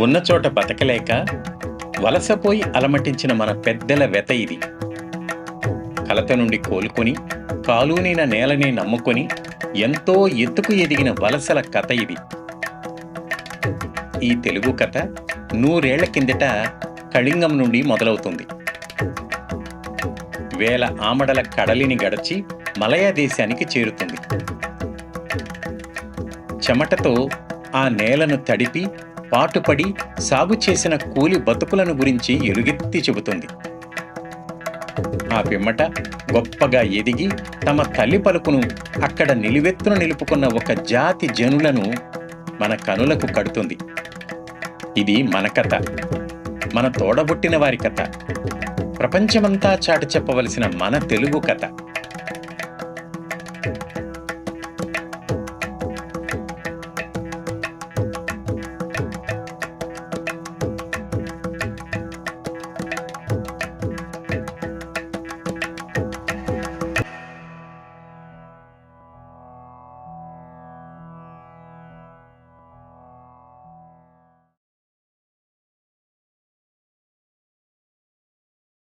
ఉన్న చోట బతకలేక వలసపోయి అలమటించిన మన పెద్దల వెత ఇది. కలత నుండి కోలుకొని కాలూనిన నేలని నమ్ముకొని ఎంతో ఎత్తుకు ఎదిగిన వలసల కథ ఇది. ఈ తెలుగు కథ 100 ఏళ్ల కిందట కళింగం నుండి మొదలవుతుంది. వేల ఆమడల కడలిని గడచి మలయ దేశానికి చేరుతుంది. చెమటతో ఆ నేలను తడిపి పాటుపడి సాగు చేసిన కూలి బతుకులను గురించి ఎలుగెత్తి చెబుతుంది. ఆ పిమ్మట గొప్పగా ఎదిగి తమ తల్లి పలుకును అక్కడ నిలువెత్తున నిలుపుకున్న ఒక జాతి జనులను మన కనులకు కడుతుంది. ఇది మన కథ, మన తోడబుట్టిన వారి కథ, ప్రపంచమంతా చాటి చెప్పవలసిన మన తెలుగు కథ.